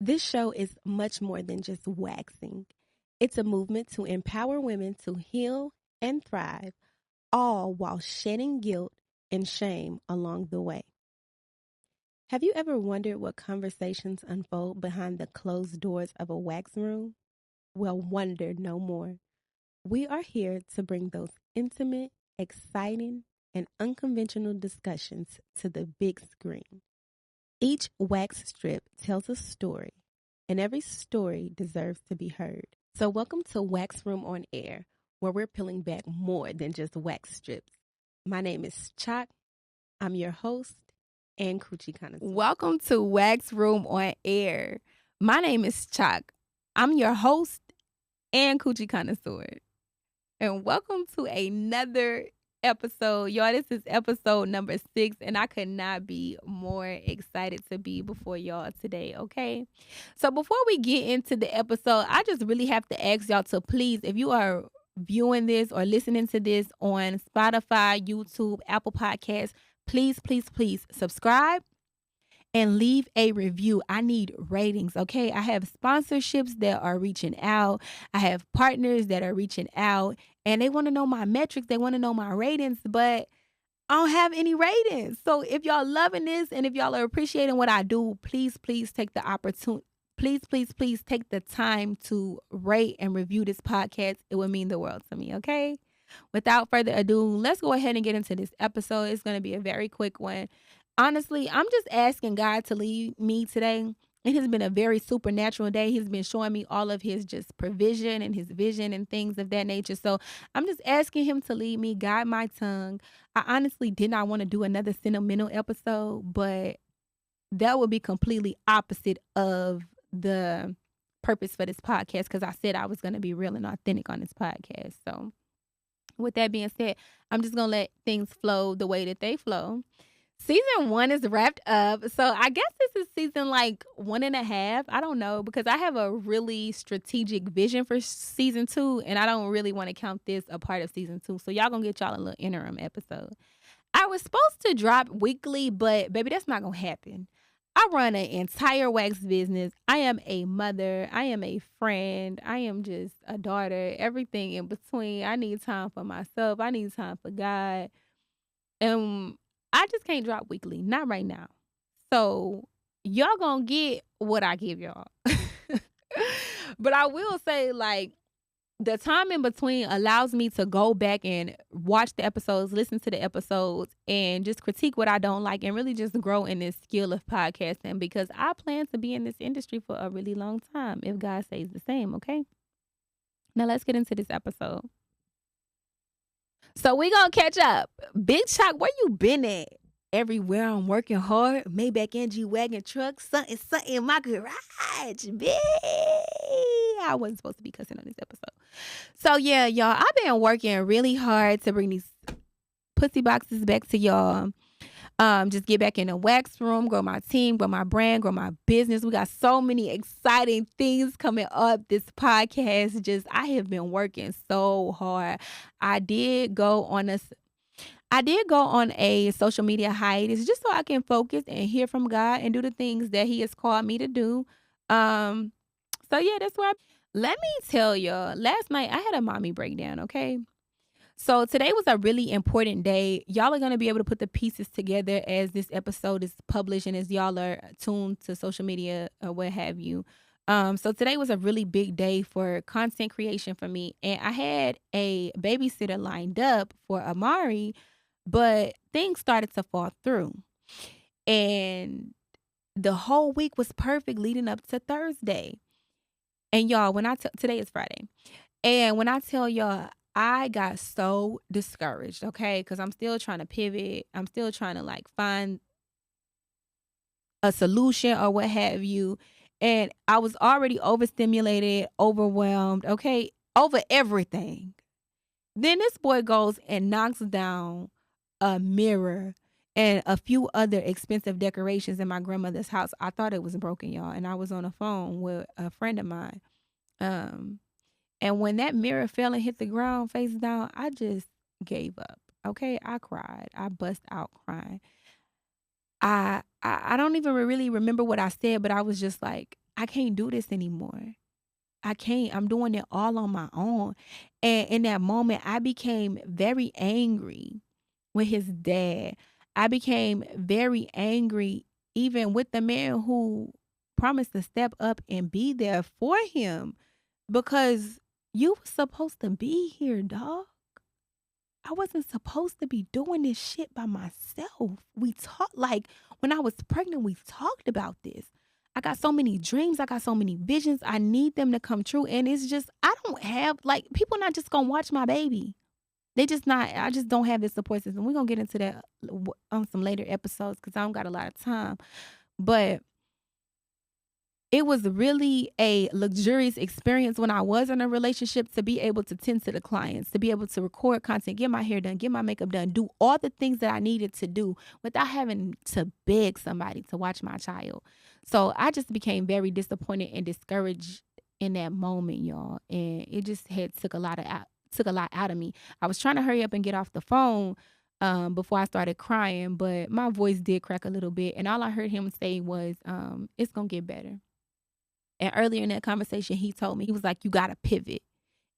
This show is much more than just waxing. It's a movement to empower women to heal and thrive, all while shedding guilt and shame along the way. Have you ever wondered what conversations unfold behind the closed doors of a wax room? Well, wonder no more. We are here to bring those intimate, exciting, and unconventional discussions to the big screen. Each wax strip tells a story, and every story deserves to be heard. So, welcome to Wax Room on Air, where we're peeling back more than just wax strips. My name is Choc. I'm your host and coochie connoisseur. Welcome to Wax Room on Air. My name is Choc. I'm your host and coochie connoisseur. And welcome to another episode. Y'all, this is episode number 6, and I could not be more excited to be before y'all today, okay? So before we get into the episode, I just really have to ask y'all to please, if you are viewing this or listening to this on Spotify, YouTube, Apple Podcasts, please subscribe and leave a review. I need ratings, okay? I have sponsorships that are reaching out. I have partners that are reaching out, and they want to know my metrics. They want to know my ratings, but I don't have any ratings. So if y'all loving this and if y'all are appreciating what I do, please take the opportunity. Please take the time to rate and review this podcast. It would mean the world to me, okay? Without further ado, let's go ahead and get into this episode. It's going to be a very quick one. Honestly, I'm just asking God to lead me today. It has been a very supernatural day. He's been showing me all of his just provision and his vision and things of that nature. So I'm just asking him to lead me, guide my tongue. I honestly did not want to do another sentimental episode, but that would be completely opposite of the purpose for this podcast, because I said I was going to be real and authentic on this podcast. So with that being said, I'm just going to let things flow the way that they flow. Season 1 is wrapped up. So I guess this is season like 1.5. I don't know, because I have a really strategic vision for season 2, and I don't really want to count this a part of season 2. So y'all gonna get y'all a little interim episode. I was supposed to drop weekly, but baby, that's not gonna happen. I run an entire wax business. I am a mother. I am a friend. I am just a daughter. Everything in between. I need time for myself. I need time for God. And I just can't drop weekly. Not right now. So y'all gonna get what I give y'all. But I will say, like, the time in between allows me to go back and watch the episodes, listen to the episodes, and just critique what I don't like and really just grow in this skill of podcasting, because I plan to be in this industry for a really long time, if God says the same, okay? Now let's get into this episode. So we gonna catch up. Big Choc, where you been at? Everywhere. I'm working hard. Maybach NG wagon truck. Something in my garage. Bitch. I wasn't supposed to be cussing on this episode. So yeah, y'all, I've been working really hard to bring these pussy boxes back to y'all. Just get back in the wax room, grow my team, grow my brand, grow my business. We got so many exciting things coming up. This podcast, I have been working so hard. I did go on a social media hiatus just so I can focus and hear from God and do the things that he has called me to do. So yeah, that's why. Let me tell y'all, last night I had a mommy breakdown, okay? So today was a really important day. Y'all are going to be able to put the pieces together as this episode is published and as y'all are tuned to social media or what have you. So today was a really big day for content creation for me. And I had a babysitter lined up for Amari, but things started to fall through. And the whole week was perfect leading up to Thursday. And y'all, today is Friday. And when I tell y'all, I got so discouraged, okay? Because I'm still trying to pivot. I'm still trying to like find a solution or what have you. And I was already overstimulated, overwhelmed, okay? Over everything. Then this boy goes and knocks down a mirror and a few other expensive decorations in my grandmother's house. I thought it was broken, y'all. And I was on the phone with a friend of mine. And when that mirror fell and hit the ground face down, I just gave up. Okay, I cried. I bust out crying. I don't even really remember what I said, but I was just like, I can't do this anymore. I can't. I'm doing it all on my own. And in that moment, I became very angry with his dad. I became very angry even with the man who promised to step up and be there for him because you were supposed to be here, dog. I wasn't supposed to be doing this shit by myself. We talked like when I was pregnant, we talked about this. I got so many dreams, I got so many visions. I need them to come true. And it's just, I don't have like people not just gonna watch my baby. They just not, I just don't have this support system. We're gonna get into that on some later episodes because I don't got a lot of time. But it was really a luxurious experience when I was in a relationship to be able to tend to the clients, to be able to record content, get my hair done, get my makeup done, do all the things that I needed to do without having to beg somebody to watch my child. So I just became very disappointed and discouraged in that moment, y'all. And it just had took a lot out of me. I was trying to hurry up and get off the phone before I started crying, but my voice did crack a little bit. And all I heard him say was, it's gonna get better. And earlier in that conversation, he told me, he was like, you got to pivot.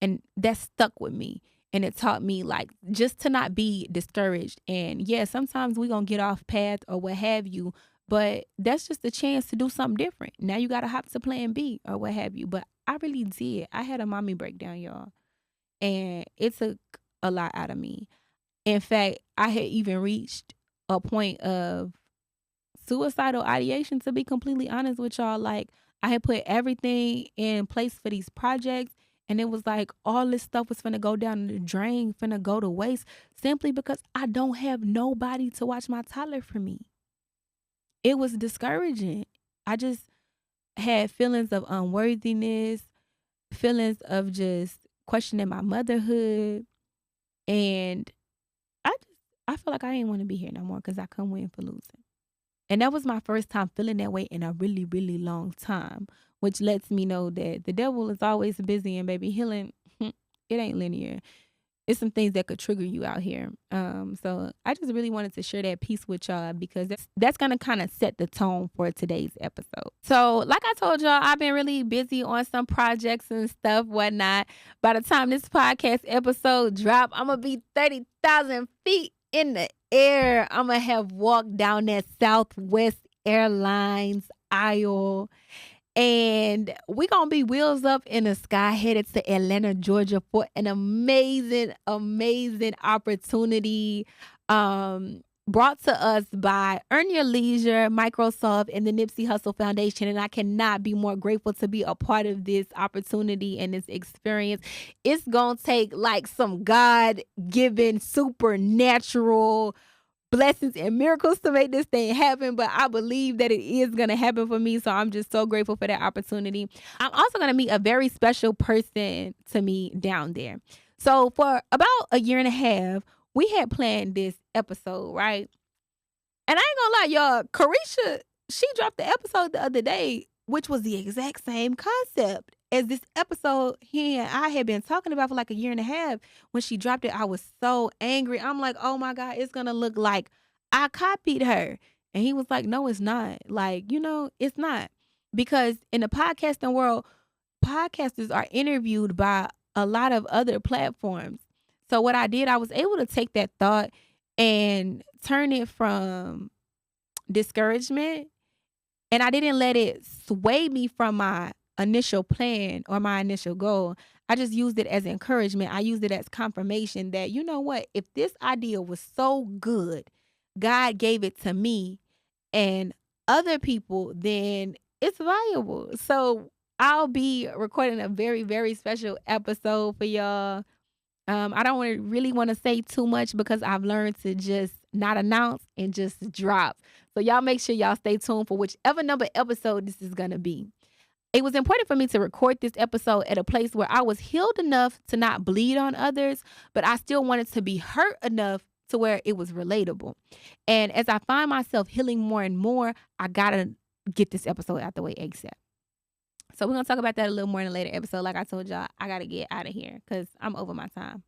And that stuck with me. And it taught me like just to not be discouraged. And yeah, sometimes we going to get off path or what have you, but that's just a chance to do something different. Now you got to hop to plan B or what have you. But I really did. I had a mommy breakdown, y'all. And it took a lot out of me. In fact, I had even reached a point of suicidal ideation, to be completely honest with y'all. Like, I had put everything in place for these projects, and it was like all this stuff was finna go down the drain, finna go to waste, simply because I don't have nobody to watch my toddler for me. It was discouraging. I just had feelings of unworthiness, feelings of just questioning my motherhood, and I feel like I didn't want to be here no more because I couldn't win for losing. And that was my first time feeling that way in a really, really long time, which lets me know that the devil is always busy and baby healing, it ain't linear. It's some things that could trigger you out here. So I just really wanted to share that piece with y'all because that's going to kind of set the tone for today's episode. So like I told y'all, I've been really busy on some projects and stuff, whatnot. By the time this podcast episode drop, I'm going to be 30,000 feet in the air. I'm going to have walked down that Southwest Airlines aisle. And we're going to be wheels up in the sky headed to Atlanta, Georgia for an amazing, amazing opportunity brought to us by Earn Your Leisure, Microsoft, and the Nipsey Hussle Foundation. And I cannot be more grateful to be a part of this opportunity and this experience. It's going to take like some God-given supernatural blessings and miracles to make this thing happen, but I believe that it is going to happen for me. So I'm just so grateful for that opportunity. I'm also going to meet a very special person to me down there. So for about a year and a half, we had planned this episode, right? And I ain't gonna lie, y'all, Carisha, she dropped the episode the other day, which was the exact same concept as this episode he and I had been talking about for like a year and a half. When she dropped it, I was so angry. I'm like, oh my God, it's gonna look like I copied her. And he was like, no, it's not. Like, it's not. Because in the podcasting world, podcasters are interviewed by a lot of other platforms. So what I did, I was able to take that thought and turn it from discouragement, and I didn't let it sway me from my initial plan or my initial goal. I just used it as encouragement. I used it as confirmation that, you know what, if this idea was so good, God gave it to me and other people, then it's valuable. So I'll be recording a very, very special episode for y'all. I don't really want to say too much because I've learned to just not announce and just drop. So y'all make sure y'all stay tuned for whichever number episode this is going to be. It was important for me to record this episode at a place where I was healed enough to not bleed on others, but I still wanted to be hurt enough to where it was relatable. And as I find myself healing more and more, I got to get this episode out the way ASAP. So we're going to talk about that a little more in a later episode. Like I told y'all, I got to get out of here because I'm over my time,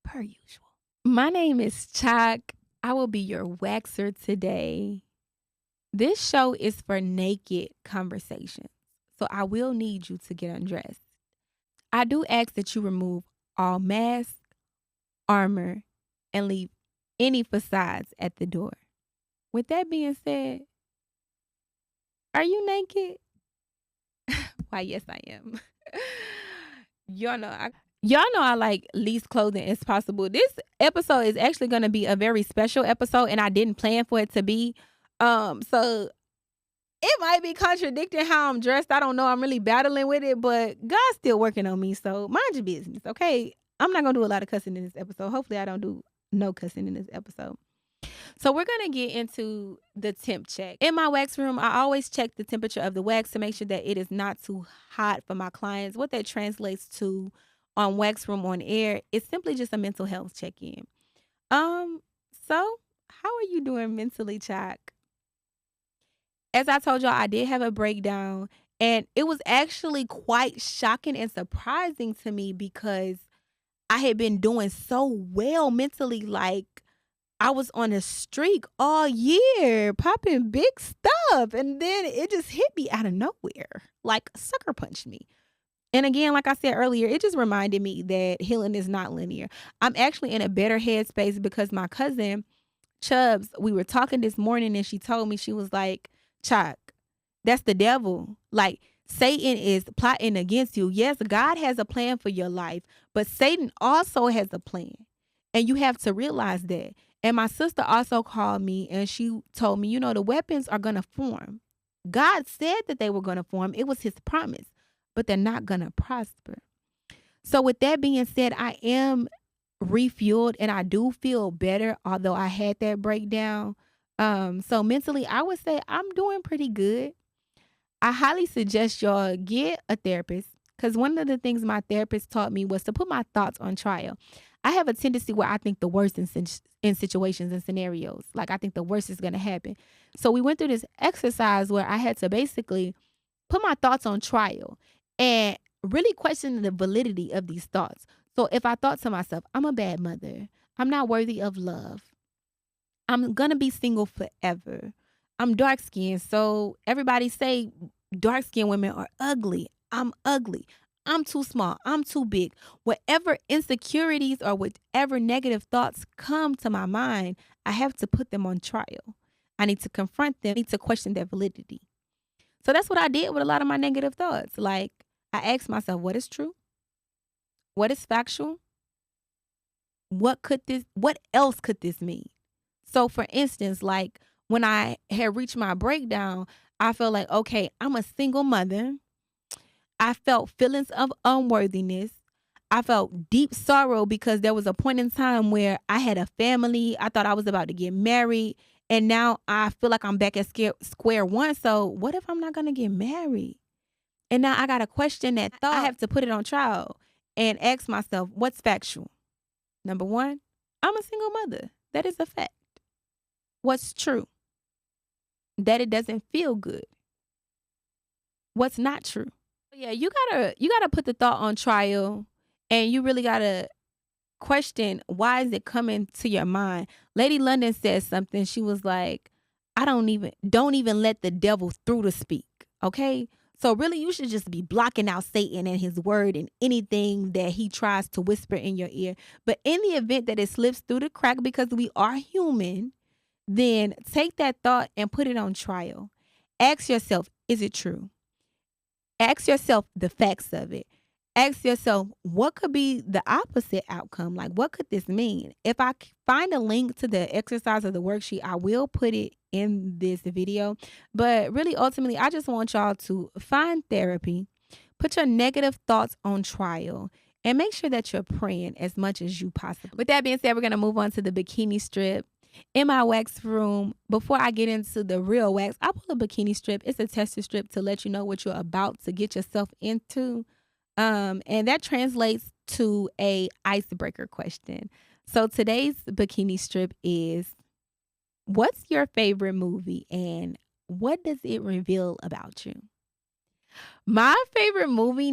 per usual. My name is Choc. I will be your waxer today. This show is for naked conversations. so I will need you to get undressed. I do ask that you remove all masks, armor, and leave any facades at the door. With that being said, are you naked? Why, yes, I am. Y'all know I like least clothing as possible. This episode is actually going to be a very special episode, and I didn't plan for it to be. So it might be contradicting how I'm dressed. I don't know. I'm really battling with it, but God's still working on me. So mind your business, okay? I'm not gonna do a lot of cussing in this episode. Hopefully, I don't do no cussing in this episode. So we're gonna get into the temp check. In my wax room, I always check the temperature of the wax to make sure that it is not too hot for my clients. What that translates to on Wax Room on Air is simply just a mental health check-in. So how are you doing mentally, Choc? As I told y'all, I did have a breakdown, and it was actually quite shocking and surprising to me because I had been doing so well mentally. Like, I was on a streak all year, popping big stuff. And then it just hit me out of nowhere, like sucker punched me. And again, like I said earlier, it just reminded me that healing is not linear. I'm actually in a better headspace because my cousin, Chubbs, we were talking this morning and she told me, she was like, Choc, that's the devil. Like, Satan is plotting against you. Yes, God has a plan for your life, but Satan also has a plan. And you have to realize that. And my sister also called me and she told me, the weapons are going to form. God said that they were going to form. It was his promise, but they're not going to prosper. So with that being said, I am refueled and I do feel better, although I had that breakdown. So mentally, I would say I'm doing pretty good. I highly suggest y'all get a therapist because one of the things my therapist taught me was to put my thoughts on trial. I have a tendency where I think the worst in situations and scenarios. Like, I think the worst is going to happen. So we went through this exercise where I had to basically put my thoughts on trial and really question the validity of these thoughts. So if I thought to myself, I'm a bad mother, I'm not worthy of love, I'm going to be single forever, I'm dark skinned, so everybody say dark skinned women are ugly, I'm ugly, I'm too small, I'm too big. Whatever insecurities or whatever negative thoughts come to my mind, I have to put them on trial. I need to confront them, I need to question their validity. So that's what I did with a lot of my negative thoughts. Like, I asked myself, what is true? What is factual? What else could this mean? So for instance, like when I had reached my breakdown, I felt like, okay, I'm a single mother. I felt feelings of unworthiness. I felt deep sorrow because there was a point in time where I had a family. I thought I was about to get married. And now I feel like I'm back at square one. So what if I'm not going to get married? And now I got to question that thought. I have to put it on trial and ask myself, what's factual? Number one, I'm a single mother. That is a fact. What's true? That it doesn't feel good. What's not true? Yeah, you gotta put the thought on trial, and you really gotta question, why is it coming to your mind? Lady London said something. She was like, don't even let the devil through to speak. Okay. So really, you should just be blocking out Satan and his word and anything that he tries to whisper in your ear. But in the event that it slips through the crack, because we are human, then take that thought and put it on trial. Ask yourself, is it true? Ask yourself the facts of it. Ask yourself, what could be the opposite outcome? Like, what could this mean? If I find a link to the exercise of the worksheet, I will put it in this video. But really, ultimately, I just want y'all to find therapy, put your negative thoughts on trial, and make sure that you're praying as much as you possibly. With that being said, we're going to move on to the bikini strip. In my wax room, before I get into the real wax, I pull a bikini strip. It's a tester strip to let you know what you're about to get yourself into. And that translates to a icebreaker question. So today's bikini strip is, what's your favorite movie and what does it reveal about you? My favorite movie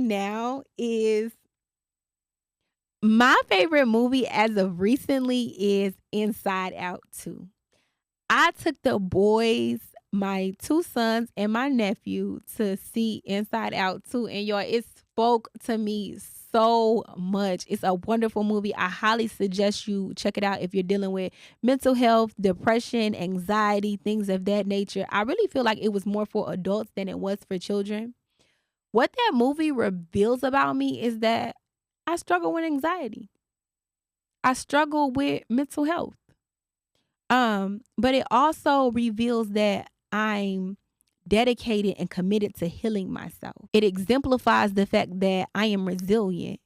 as of recently is Inside Out 2. I took the boys my two sons and my nephew to see Inside Out 2. And y'all, it spoke to me so much. It's a wonderful movie. I highly suggest you check it out if you're dealing with mental health, depression, anxiety, things of that nature. I really feel like it was more for adults than it was for children. What that movie reveals about me is that I struggle with anxiety. I struggle with mental health. But it also reveals that I'm dedicated and committed to healing myself. It exemplifies the fact that I am resilient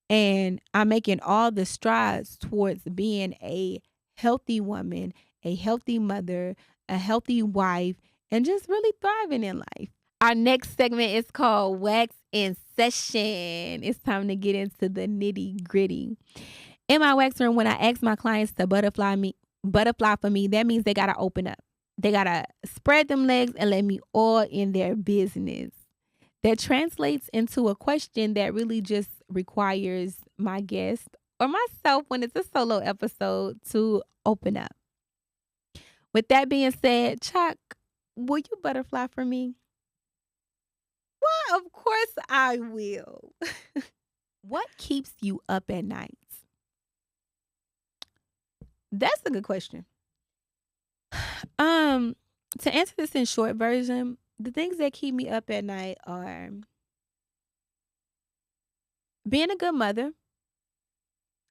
and I'm making all the strides towards being a healthy woman, a healthy mother, a healthy wife, and just really thriving in life. Our next segment is called Wax in Session. It's time to get into the nitty gritty. In my wax room, when I ask my clients to butterfly for me, that means they gotta open up. They gotta spread them legs and let me all in their business. That translates into a question that really just requires my guest or myself when it's a solo episode to open up. With that being said, Chuck, will you butterfly for me? Well, of course I will. What keeps you up at night? That's a good question. To answer this in short version, the things that keep me up at night are being a good mother.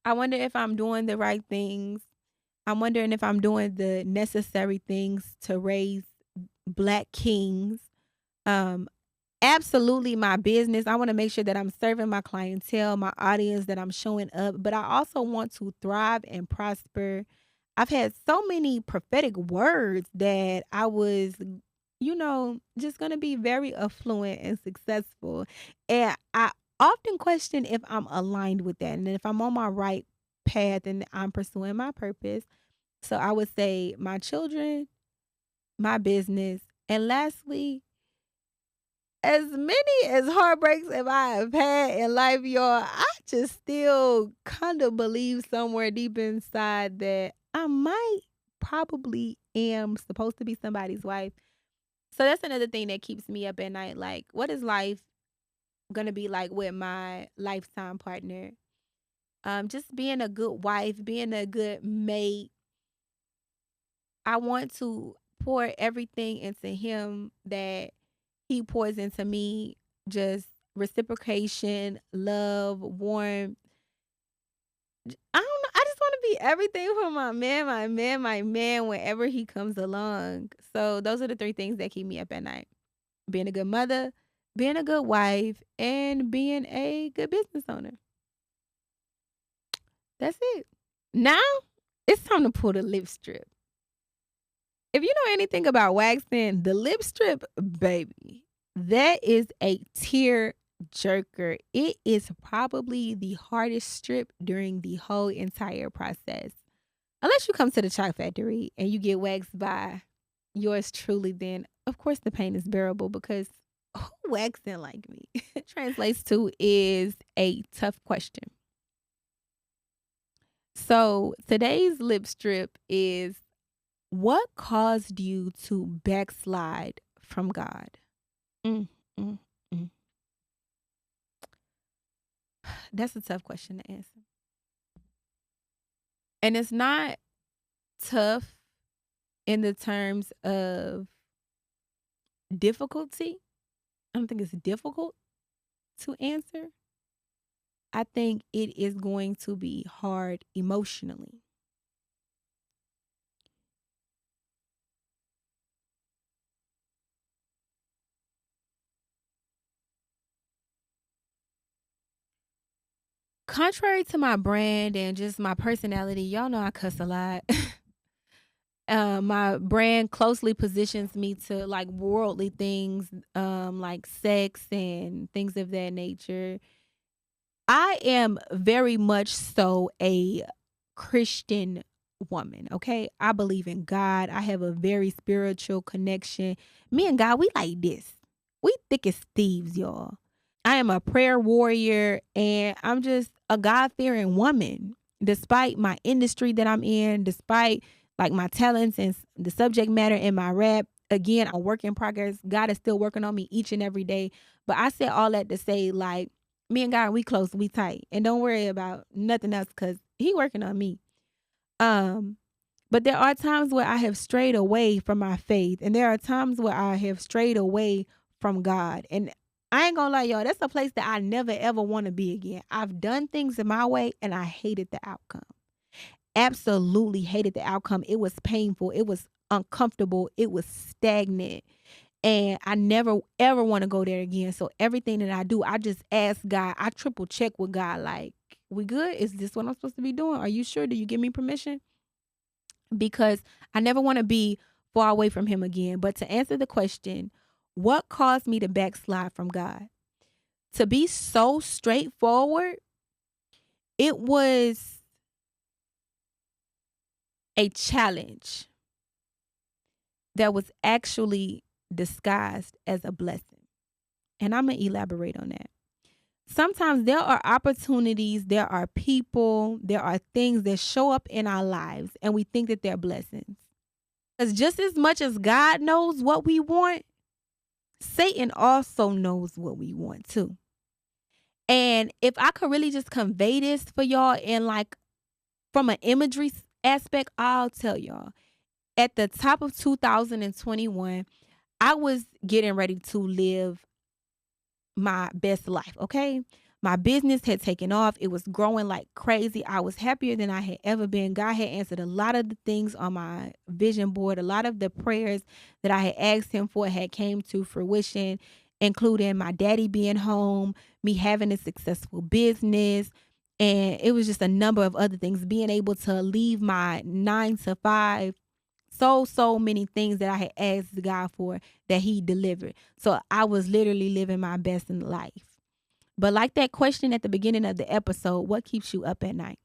I wonder if I'm doing the right things. I'm wondering if I'm doing the necessary things to raise black kings. Um, Absolutely my business. I want to make sure that I'm serving my clientele, my audience, that I'm showing up, but I also want to thrive and prosper. I've had so many prophetic words that I was, just going to be very affluent and successful. And I often question if I'm aligned with that and if I'm on my right path and I'm pursuing my purpose. So I would say my children, my business, and lastly, as many as heartbreaks as I have had in life, y'all, I just still kind of believe somewhere deep inside that I might probably am supposed to be somebody's wife. So that's another thing that keeps me up at night. Like, what is life gonna be like with my lifetime partner? Just being a good wife, being a good mate. I want to pour everything into him that he pours into me, just reciprocation, love, warmth. I don't know. I just want to be everything for my man, my man, my man, whenever he comes along. So those are the three things that keep me up at night: being a good mother, being a good wife, and being a good business owner. That's it. Now it's time to pull the lip strip. If you know anything about waxing, the lip strip, baby, that is a tear jerker. It is probably the hardest strip during the whole entire process. Unless you come to the Choc Factory and you get waxed by yours truly, then of course the pain is bearable because who waxing like me? Translates to is a tough question. So today's lip strip is: what caused you to backslide from God? Mm, mm, mm. That's a tough question to answer. And it's not tough in the terms of difficulty. I don't think it's difficult to answer. I think it is going to be hard emotionally. Contrary to my brand and just my personality, y'all know I cuss a lot. My brand closely positions me to like worldly things, like sex and things of that nature. I am very much so a Christian woman, okay? I believe in God. I have a very spiritual connection. Me and God, we like this. We thick as thieves, y'all. I am a prayer warrior and I'm just a God fearing woman. Despite my industry that I'm in, despite like my talents and the subject matter in my rap, again, a work in progress. God is still working on me each and every day. But I said all that to say, like, me and God, we close, we tight. And don't worry about nothing else because he working on me. Um, but there are times where I have strayed away from my faith. And there are times where I have strayed away from God. And I ain't gonna lie, y'all, that's a place that I never ever want to be again. I've done things in my way and I hated the outcome. Absolutely hated the outcome. It was painful. It was uncomfortable. It was stagnant. And I never ever want to go there again. So everything that I do, I just ask God. I triple check with God, like, we good? Is this what I'm supposed to be doing? Are you sure? Do you give me permission? Because I never want to be far away from him again. But to answer the question, what caused me to backslide from God? To be so straightforward, it was a challenge that was actually disguised as a blessing. And I'm going to elaborate on that. Sometimes there are opportunities, there are people, there are things that show up in our lives and we think that they're blessings. Because just as much as God knows what we want, Satan also knows what we want too. And if I could really just convey this for y'all in like from an imagery aspect, I'll tell y'all. At the top of 2021, I was getting ready to live my best life, okay? My business had taken off. It was growing like crazy. I was happier than I had ever been. God had answered a lot of the things on my vision board. A lot of the prayers that I had asked him for had came to fruition, including my daddy being home, me having a successful business, and it was just a number of other things. Being able to leave my 9 to 5, so many things that I had asked God for that he delivered. So I was literally living my best in life. But like that question at the beginning of the episode, what keeps you up at night?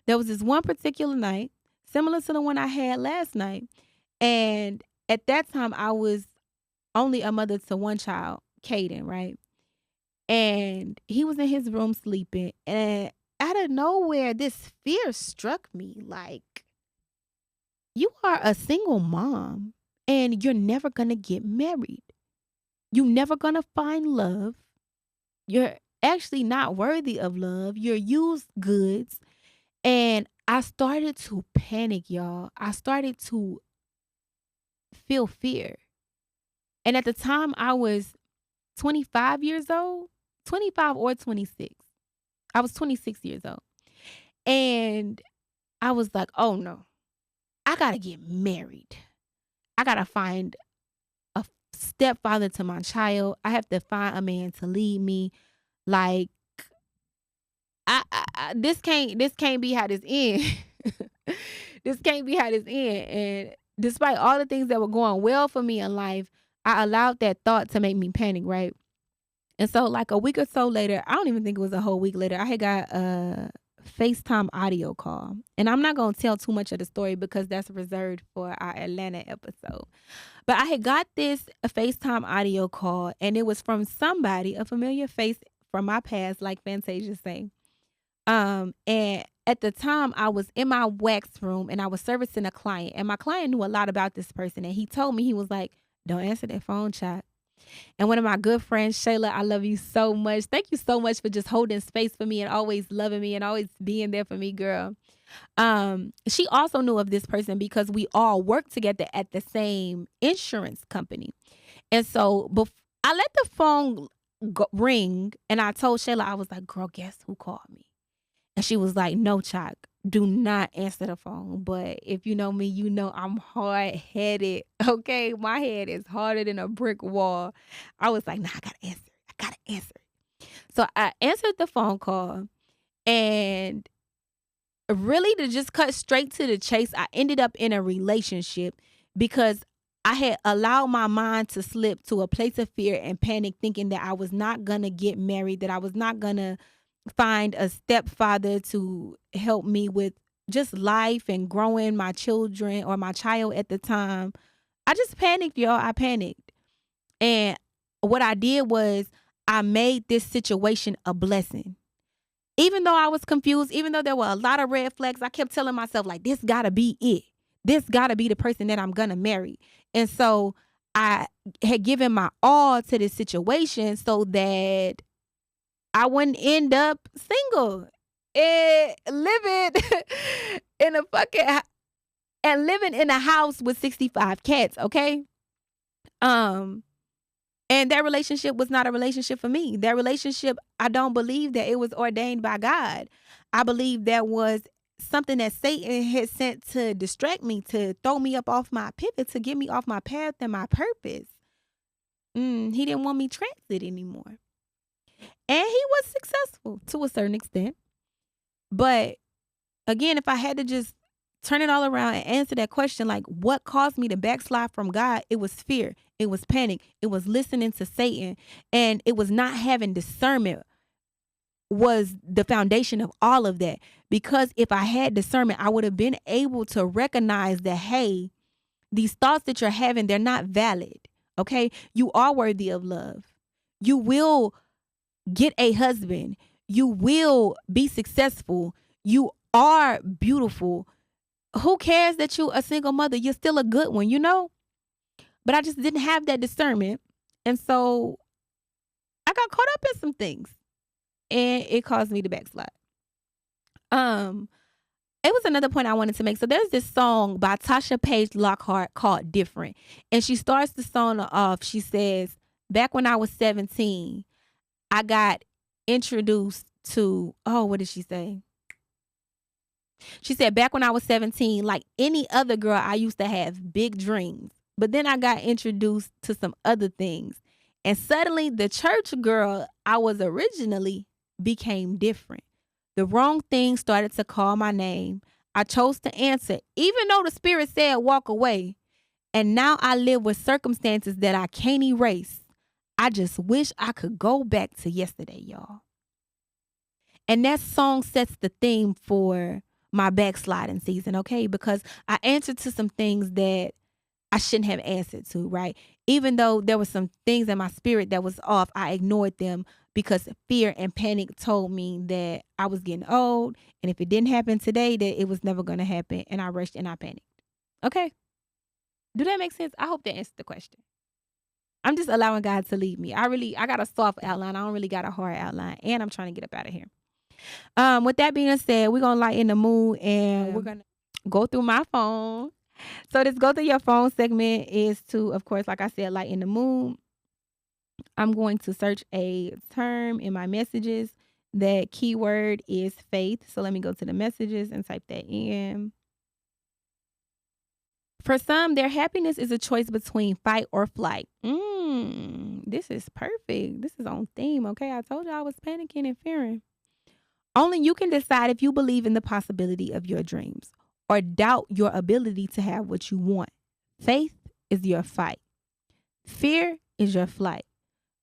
There was this one particular night, similar to the one I had last night. And at that time, I was only a mother to one child, Caden, right? And he was in his room sleeping. And out of nowhere, this fear struck me like, you are a single mom and you're never going to get married. You're never going to find love. You're actually not worthy of love. You're used goods. And I started to panic, y'all. I started to feel fear. And at the time, I was 25 years old, 25 or 26. I was 26 years old. And I was like, oh no, I got to get married. I got to find a stepfather to my child. I have to find a man to lead me. Like, this can't be how this end. This can't be how this end. And despite all the things that were going well for me in life, I allowed that thought to make me panic, right? And so like a week or so later, I don't even think it was a whole week later, I had got a FaceTime audio call. And I'm not going to tell too much of the story because that's reserved for our Atlanta episode. But I had got this FaceTime audio call and it was from somebody, a familiar face from my past, like Fantasia say. And at the time I was in my wax room and I was servicing a client and my client knew a lot about this person. And he told me, he was like, don't answer that phone, Choc. And one of my good friends, Shayla, I love you so much. Thank you so much for just holding space for me and always loving me and always being there for me, girl. She also knew of this person because we all worked together at the same insurance company. And so I let the phone ring and I told Shayla, I was like, girl, guess who called me? And she was like, no, Choc, do not answer the phone. But if you know me, you know I'm hard-headed, okay? My head is harder than a brick wall. I was like, nah, I got to answer. I got to answer. So I answered the phone call and really to just cut straight to the chase, I ended up in a relationship because I had allowed my mind to slip to a place of fear and panic, thinking that I was not going to get married, that I was not going to find a stepfather to help me with just life and growing my children or my child at the time. I just panicked, y'all. I panicked. And what I did was I made this situation a blessing. Even though I was confused, even though there were a lot of red flags, I kept telling myself, like, this gotta be it. This gotta be the person that I'm gonna marry. And so I had given my all to this situation so that I wouldn't end up single and living in a fucking and living in a house with 65 cats, okay? Um and that relationship was not a relationship for me. That relationship, I don't believe that it was ordained by God. I believe that was something that Satan had sent to distract me, to throw me up off my pivot, to get me off my path and my purpose. He didn't want me transit anymore. And he was successful to a certain extent. But again, if I had to just turn it all around and answer that question, like what caused me to backslide from God, it was fear, it was panic, it was listening to Satan, and it was not having discernment was the foundation of all of that. Because if I had discernment, I would have been able to recognize that, hey, these thoughts that you're having, they're not valid. Okay. You are worthy of love. You will get a husband. You will be successful. You are beautiful. Who cares that you a single mother? You're still a good one, you know? But I just didn't have that discernment. And so I got caught up in some things. And it caused me to backslide. It was another point I wanted to make. So there's this song by Tasha Page Lockhart called Different. And she starts the song off. She says, back when I was 17, I got introduced to, what did she say? She said, back when I was 17, like any other girl, I used to have big dreams. But then I got introduced to some other things. And suddenly the church girl I was originally became different. The wrong thing started to call my name. I chose to answer, even though the spirit said walk away. And now I live with circumstances that I can't erase. I just wish I could go back to yesterday, y'all. And that song sets the theme for my backsliding season, okay? Because I answered to some things that I shouldn't have answered to, right? Even though there were some things in my spirit that was off, I ignored them because fear and panic told me that I was getting old. And if it didn't happen today, that it was never going to happen. And I rushed and I panicked. Okay? Do that make sense? I hope that answered the question. I'm just allowing God to lead me. I got a soft outline. I don't really got a hard outline. And I'm trying to get up out of here. With that being said, we're going to lighten the mood and we're going to go through my phone. So this go through your phone segment is to, of course, like I said, lighten the mood. I'm going to search a term in my messages. That keyword is faith. So let me go to the messages and type that in. For some, their happiness is a choice between fight or flight. This is perfect. This is on theme, okay? I told you I was panicking and fearing. Only you can decide if you believe in the possibility of your dreams or doubt your ability to have what you want. Faith is your fight. Fear is your flight.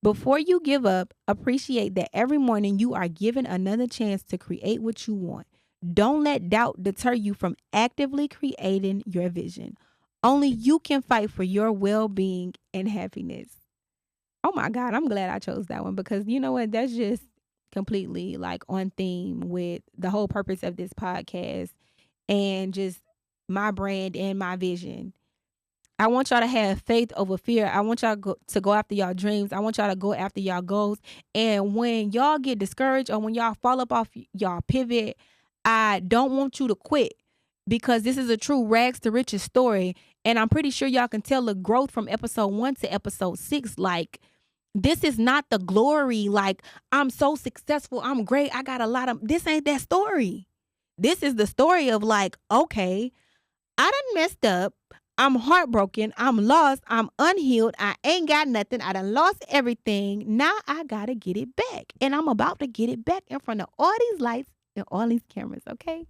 Before you give up, appreciate that every morning you are given another chance to create what you want. Don't let doubt deter you from actively creating your vision. Only you can fight for your well-being and happiness. Oh my God, I'm glad I chose that one because you know what? That's just completely like on theme with the whole purpose of this podcast and just my brand and my vision. I want y'all to have faith over fear. I want y'all to go after y'all dreams. I want y'all to go after y'all goals. And when y'all get discouraged or when y'all fall up off y'all pivot, I don't want you to quit because this is a true rags to riches story. And I'm pretty sure y'all can tell the growth from episode 1 to episode 6. Like, this is not the glory. Like, I'm so successful. I'm great. I got a lot of, this ain't that story. This is the story of like, okay, I done messed up. I'm heartbroken. I'm lost. I'm unhealed. I ain't got nothing. I done lost everything. Now I got to get it back. And I'm about to get it back in front of all these lights and all these cameras, okay?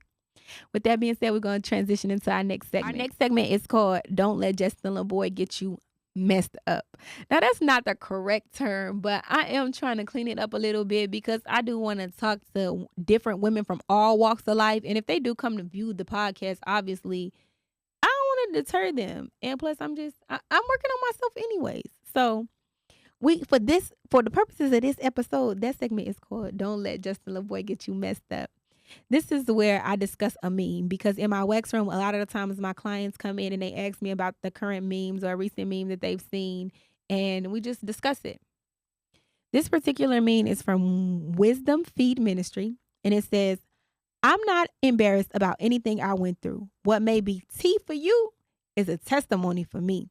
With that being said, we're going to transition into our next segment. Our next segment is called Don't Let Justin LeBoy Get You Messed Up. Now, that's not the correct term, but I am trying to clean it up a little bit because I do want to talk to different women from all walks of life. And if they do come to view the podcast, obviously, I don't want to deter them. And plus, I'm working on myself anyways. So for the purposes of this episode, that segment is called Don't Let Justin LeBoy Get You Messed Up. This is where I discuss a meme because in my wax room, a lot of the times my clients come in and they ask me about the current memes or a recent meme that they've seen, and we just discuss it. This particular meme is from Wisdom Feed Ministry, and it says, I'm not embarrassed about anything I went through. What may be tea for you is a testimony for me.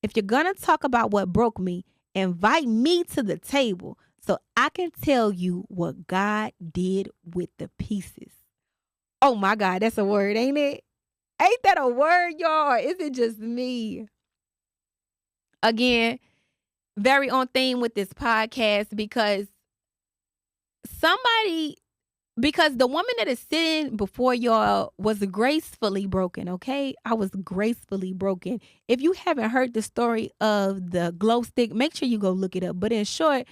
If you're going to talk about what broke me, invite me to the table so I can tell you what God did with the pieces. Oh my God, that's a word, ain't it? Ain't that a word, y'all? Or is it just me? Again, very on theme with this podcast because somebody because the woman that is sitting before y'all was gracefully broken, okay? I was gracefully broken. If you haven't heard the story of the glow stick, make sure you go look it up. But in short,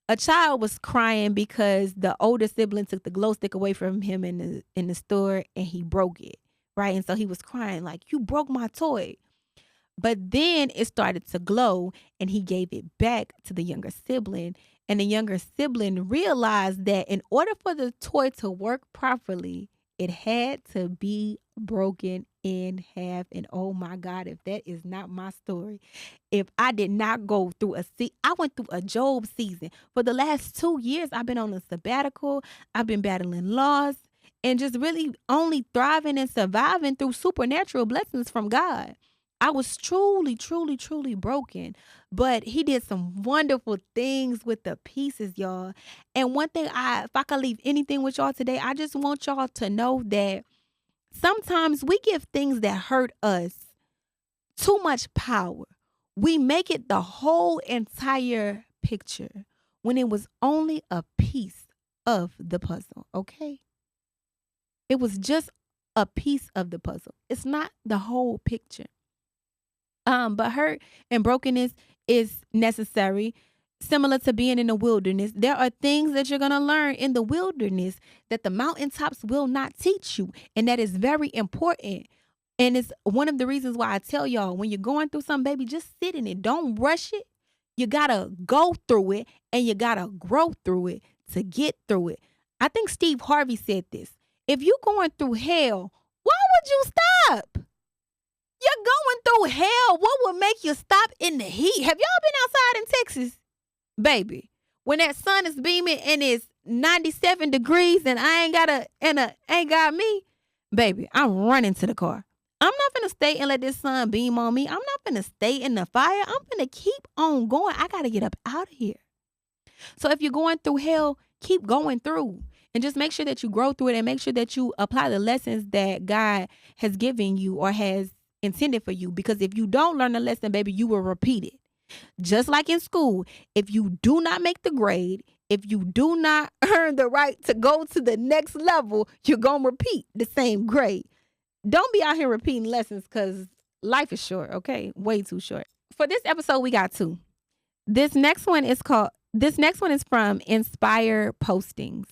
a child was crying because the older sibling took the glow stick away from him in the store and he broke it, right? And so he was crying like, "You broke my toy." But then it started to glow and he gave it back to the younger sibling. And the younger sibling realized that in order for the toy to work properly, it had to be broken in half. And oh my God, if that is not my story, if I did not go through I went through a Job season. For the last 2 years, I've been on a sabbatical. I've been battling loss and just really only thriving and surviving through supernatural blessings from God. I was truly, truly, truly broken. But he did some wonderful things with the pieces, y'all. And one thing if I could leave anything with y'all today, I just want y'all to know that sometimes we give things that hurt us too much power. We make it the whole entire picture when it was only a piece of the puzzle, okay? It was just a piece of the puzzle. It's not the whole picture. But hurt and brokenness is necessary. Similar to being in the wilderness, there are things that you're going to learn in the wilderness that the mountaintops will not teach you. And that is very important. And it's one of the reasons why I tell y'all, when you're going through something, baby, just sit in it. Don't rush it. You got to go through it and you got to grow through it to get through it. I think Steve Harvey said this. If you're going through hell, why would you stop? You're going through hell. What would make you stop in the heat? Have y'all been outside in Texas? Baby, when that sun is beaming and it's 97 degrees and I ain't got me, baby, I'm running to the car. I'm not gonna stay and let this sun beam on me. I'm not gonna stay in the fire. I'm gonna keep on going. I gotta get up out of here. So if you're going through hell, keep going through. And just make sure that you grow through it and make sure that you apply the lessons that God has given you or has intended for you. Because if you don't learn the lesson, baby, you will repeat it. Just like in school, if you do not make the grade, if you do not earn the right to go to the next level, you're going to repeat the same grade. Don't be out here repeating lessons because life is short, okay? Way too short. For this episode, we got two. This next one is from Inspire Postings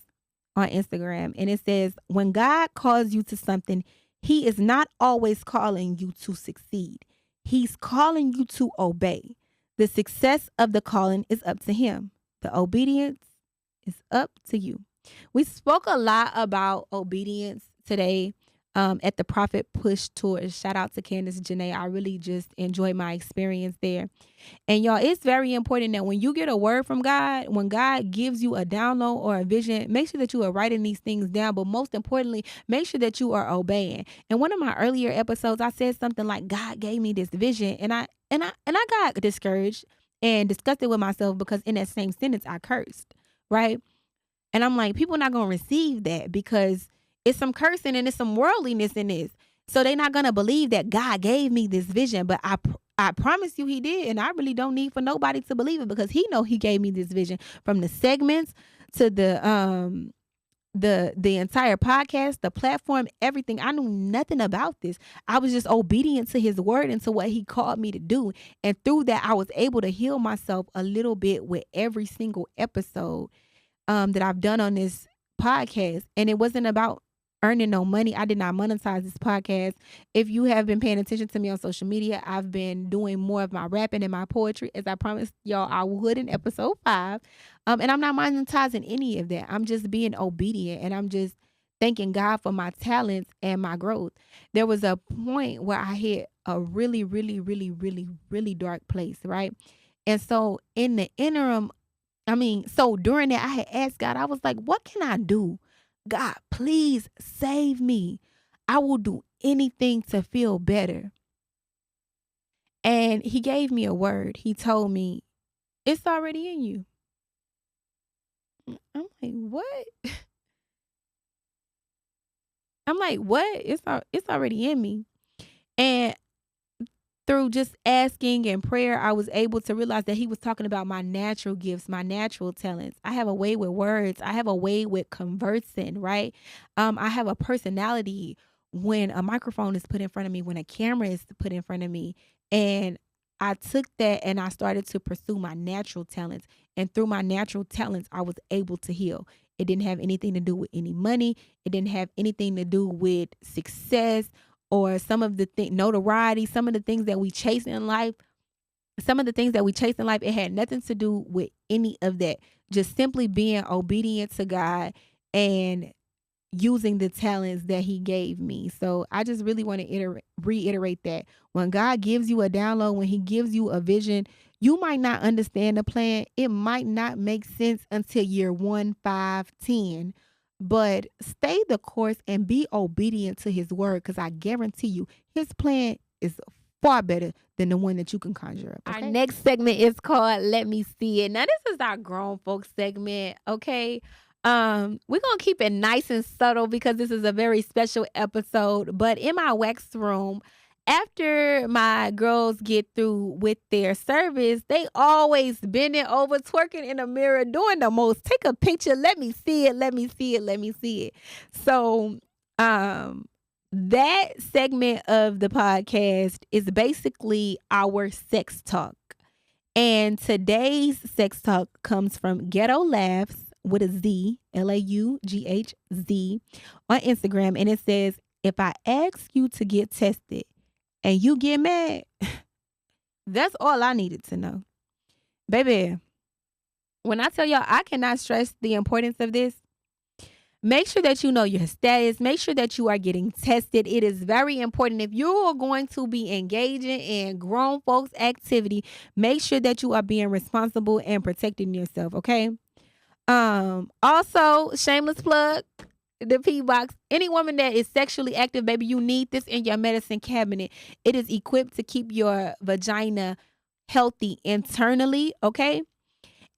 on Instagram. And it says, when God calls you to something, he is not always calling you to succeed. He's calling you to obey. The success of the calling is up to him. The obedience is up to you. We spoke a lot about obedience today at the Prophet Push Tour. Shout out to Candace Janae. I really just enjoyed my experience there. And y'all, it's very important that when you get a word from God, when God gives you a download or a vision, make sure that you are writing these things down. But most importantly, make sure that you are obeying. In one of my earlier episodes, I said something like, God gave me this vision. And I got discouraged and disgusted with myself because in that same sentence, I cursed, right? And I'm like, people are not going to receive that because it's some cursing and it's some worldliness in this. So they're not going to believe that God gave me this vision. But I promise you he did. And I really don't need for nobody to believe it because he know he gave me this vision from the segments to the entire podcast, the platform, everything. I knew nothing about this. I was just obedient to his word and to what he called me to do. And through that, I was able to heal myself a little bit with every single episode that I've done on this podcast. And it wasn't about earning no money. I did not monetize this podcast. If you have been paying attention to me on social media, I've been doing more of my rapping and my poetry, as I promised y'all I would in episode 5. And I'm not monetizing any of that. I'm just being obedient and I'm just thanking God for my talents and my growth. There was a point where I hit a really, really, really, really, really dark place, right? And so in the interim, so during that, I had asked God, I was like, what can I do? God, please save me. I will do anything to feel better. And he gave me a word. He told me, it's already in you. I'm like, what? I'm like, what? It's already in me. And through just asking and prayer, I was able to realize that he was talking about my natural gifts, my natural talents. I have a way with words. I have a way with conversing, right? I have a personality when a microphone is put in front of me, when a camera is put in front of me. And I took that and I started to pursue my natural talents. And through my natural talents, I was able to heal. It didn't have anything to do with any money. It didn't have anything to do with success or some of the notoriety, some of the things that we chase in life, it had nothing to do with any of that. Just simply being obedient to God and using the talents that he gave me. So I just really want to reiterate that when God gives you a download, when he gives you a vision, you might not understand the plan. It might not make sense until year 1, 5, 10. But stay the course and be obedient to his word, because I guarantee you his plan is far better than the one that you can conjure up. Okay? Our next segment is called Let Me See It. Now, this is our grown folks segment, okay? We're gonna keep it nice and subtle because this is a very special episode. But in my wax room, after my girls get through with their service, they always bending over, twerking in the mirror, doing the most. Take a picture, let me see it, let me see it, let me see it. So that segment of the podcast is basically our sex talk. And today's sex talk comes from Ghetto Laughs with a Z, LAUGHZ, on Instagram. And it says, if I ask you to get tested and you get mad, that's all I needed to know. Baby, when I tell y'all, I cannot stress the importance of this. Make sure that you know your status. Make sure that you are getting tested. It is very important. If you are going to be engaging in grown folks activity, make sure that you are being responsible and protecting yourself, okay? Also, shameless plug, the P box. Any woman that is sexually active, baby, you need this in your medicine cabinet. It is equipped to keep your vagina healthy internally, okay?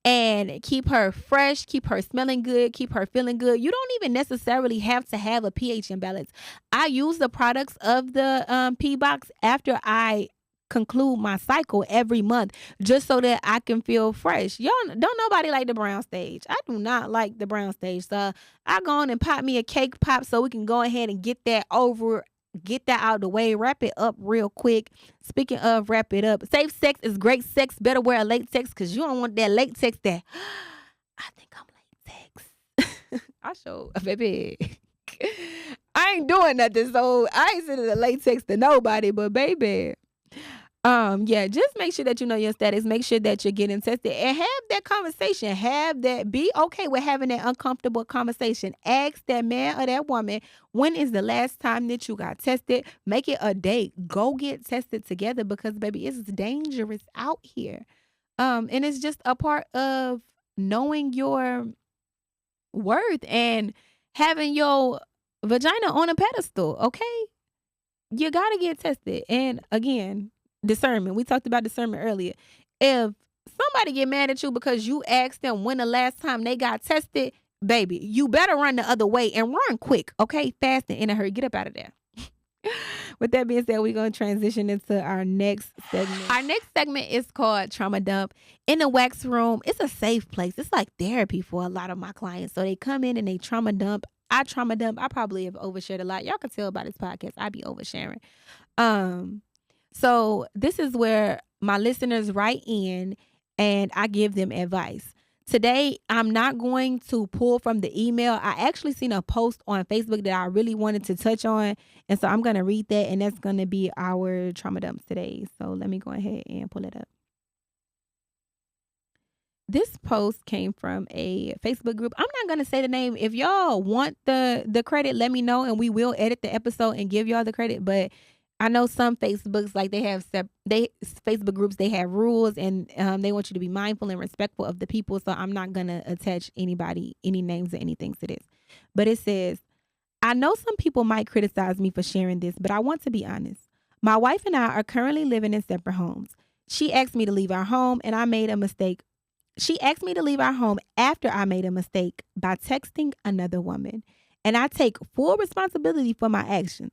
And keep her fresh, keep her smelling good, keep her feeling good. You don't even necessarily have to have a pH imbalance. I use the products of the P box after I conclude my cycle every month, just so that I can feel fresh. Y'all don't nobody like the brown stage. I do not like the brown stage. So I go on and pop me a cake pop so we can go ahead and get that out of the way, wrap it up real quick. Speaking of wrap it up, safe sex is great sex. Better wear a latex because you don't want that latex that I think I'm latex. I show baby. I ain't doing nothing, so I ain't sending the latex to nobody, but baby. Yeah, just make sure that you know your status. Make sure that you're getting tested and have that conversation. Be okay with having that uncomfortable conversation. Ask that man or that woman, when is the last time that you got tested? Make it a date. Go get tested together because, baby, it's dangerous out here. And it's just a part of knowing your worth and having your vagina on a pedestal, okay? You got to get tested. And again, discernment. We talked about discernment earlier. If somebody get mad at you because you asked them when the last time they got tested, baby, you better run the other way and run quick, okay? Fast and in a hurry. Get up out of there. With that being said, we're going to transition into our next segment. Our next segment is called Trauma Dump. In the wax room, it's a safe place. It's like therapy for a lot of my clients. So they come in and they trauma dump. I trauma dump. I probably have overshared a lot. Y'all can tell by this podcast, I be oversharing. So this is where my listeners write in and I give them advice. Today, I'm not going to pull from the email. I actually seen a post on Facebook that I really wanted to touch on. And so I'm going to read that, and that's going to be our trauma dumps today. So let me go ahead and pull it up. This post came from a Facebook group. I'm not gonna say the name. If y'all want the credit, let me know, and we will edit the episode and give y'all the credit. But I know some Facebooks, like they have Facebook groups, they have rules, and they want you to be mindful and respectful of the people. So I'm not gonna attach anybody, any names or anything to this. But it says, I know some people might criticize me for sharing this, but I want to be honest. My wife and I are currently living in separate homes. She asked me to leave our home, and I made a mistake. She asked me to leave our home after I made a mistake by texting another woman, and I take full responsibility for my actions.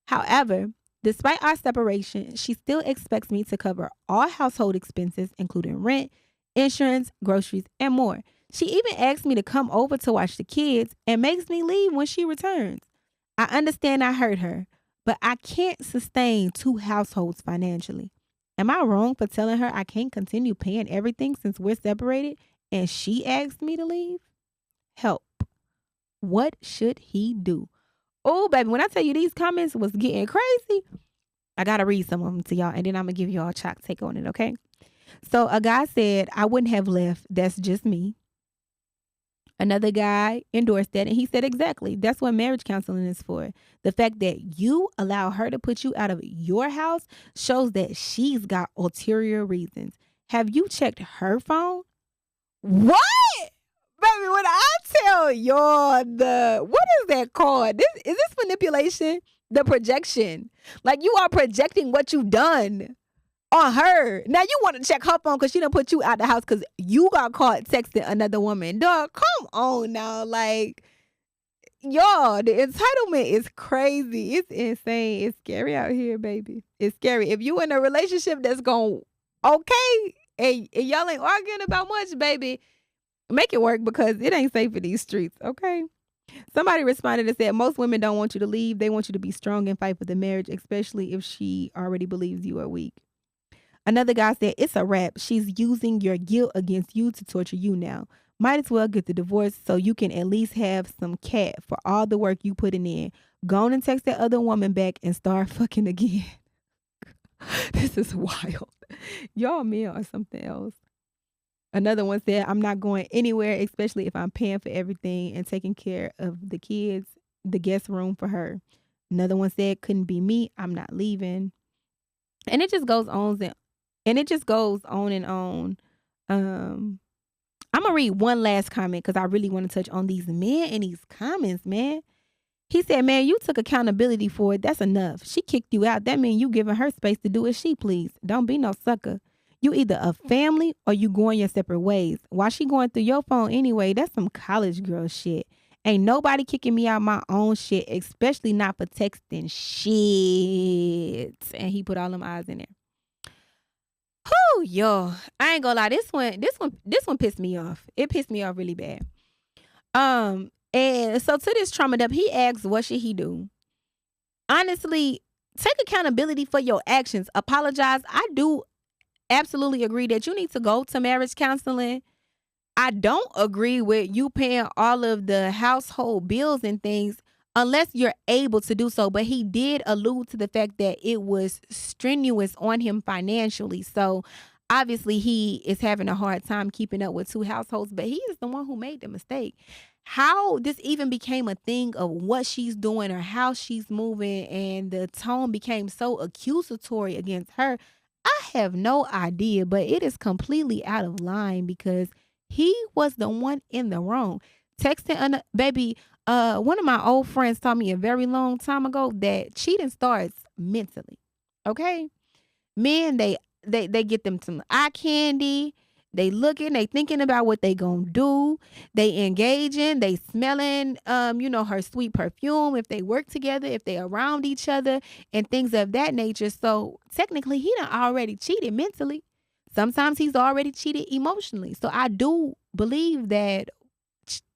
However, despite our separation, she still expects me to cover all household expenses, including rent, insurance, groceries, and more. She even asks me to come over to watch the kids and makes me leave when she returns. I understand I hurt her, but I can't sustain two households financially. Am I wrong for telling her I can't continue paying everything since we're separated and she asked me to leave? Help. What should he do? Oh, baby, when I tell you these comments was getting crazy, I got to read some of them to y'all, and then I'm going to give y'all a Choc take on it, okay? So a guy said, I wouldn't have left. That's just me. Another guy endorsed that, and he said, exactly. That's what marriage counseling is for. The fact that you allow her to put you out of your house shows that she's got ulterior reasons. Have you checked her phone? What? Baby, when I tell y'all what is that called? Is this manipulation? The projection. Like you are projecting what you've done on her. Now you want to check her phone because she done put you out the house because you got caught texting another woman. Dog, come on now. Like, y'all, the entitlement is crazy. It's insane. It's scary out here, baby. It's scary. If you in a relationship that's going okay and y'all ain't arguing about much, baby, make it work because it ain't safe for these streets, okay? Somebody responded and said, most women don't want you to leave. They want you to be strong and fight for the marriage, especially if she already believes you are weak. Another guy said, it's a wrap. She's using your guilt against you to torture you now. Might as well get the divorce so you can at least have some cat for all the work you putting in. Go on and text that other woman back and start fucking again. This is wild. Y'all men are something else. Another one said, I'm not going anywhere, especially if I'm paying for everything and taking care of the kids, the guest room for her. Another one said, couldn't be me. I'm not leaving. And it just goes on and on. I'm going to read one last comment because I really want to touch on these men and these comments, man. He said, man, you took accountability for it. That's enough. She kicked you out. That means you giving her space to do as she please. Don't be no sucker. You either a family or you going your separate ways. Why she going through your phone anyway? That's some college girl shit. Ain't nobody kicking me out my own shit, especially not for texting shit. And he put all them eyes in there. Whew, yo. I ain't gonna lie. This one pissed me off. It pissed me off really bad. And so to this trauma dump, he asks, what should he do? Honestly, take accountability for your actions. Apologize. I do absolutely agree that you need to go to marriage counseling. I don't agree with you paying all of the household bills and things unless you're able to do so. But he did allude to the fact that it was strenuous on him financially. So obviously he is having a hard time keeping up with two households, but he is the one who made the mistake. How this even became a thing of what she's doing or how she's moving and the tone became so accusatory against her, I have no idea, but it is completely out of line because he was the one in the wrong. Texting, baby, one of my old friends taught me a very long time ago that cheating starts mentally. Okay? Men, they get them some eye candy. They looking, they thinking about what they gonna do. They engaging, they smelling, her sweet perfume. If they work together, if they around each other, and things of that nature. So technically, he done already cheated mentally. Sometimes he's already cheated emotionally. So I do believe that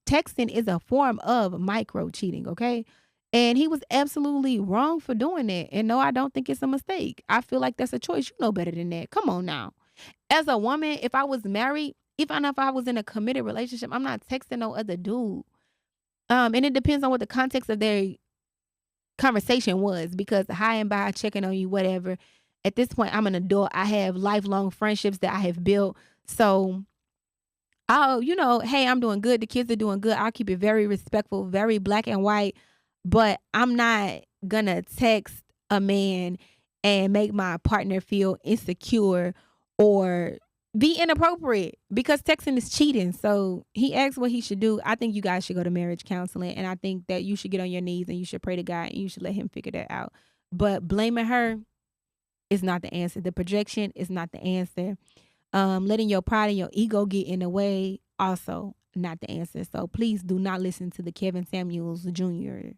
texting is a form of micro cheating. Okay. And he was absolutely wrong for doing that. And no, I don't think it's a mistake. I feel like that's a choice. You know better than that. Come on now. As a woman, if I was married, even if I was in a committed relationship, I'm not texting no other dude. And it depends on what the context of their conversation was, because hi and bye, checking on you, whatever. At this point, I'm an adult. I have lifelong friendships that I have built. So hey, I'm doing good. The kids are doing good. I'll keep it very respectful, very black and white. But I'm not gonna text a man and make my partner feel insecure or be inappropriate because texting is cheating. So he asked what he should do. I think you guys should go to marriage counseling, and I think that you should get on your knees and you should pray to God and you should let him figure that out. But blaming her is not the answer. The projection is not the answer. Letting your pride and your ego get in the way, also not the answer. So please do not listen to the Kevin Samuels Juniors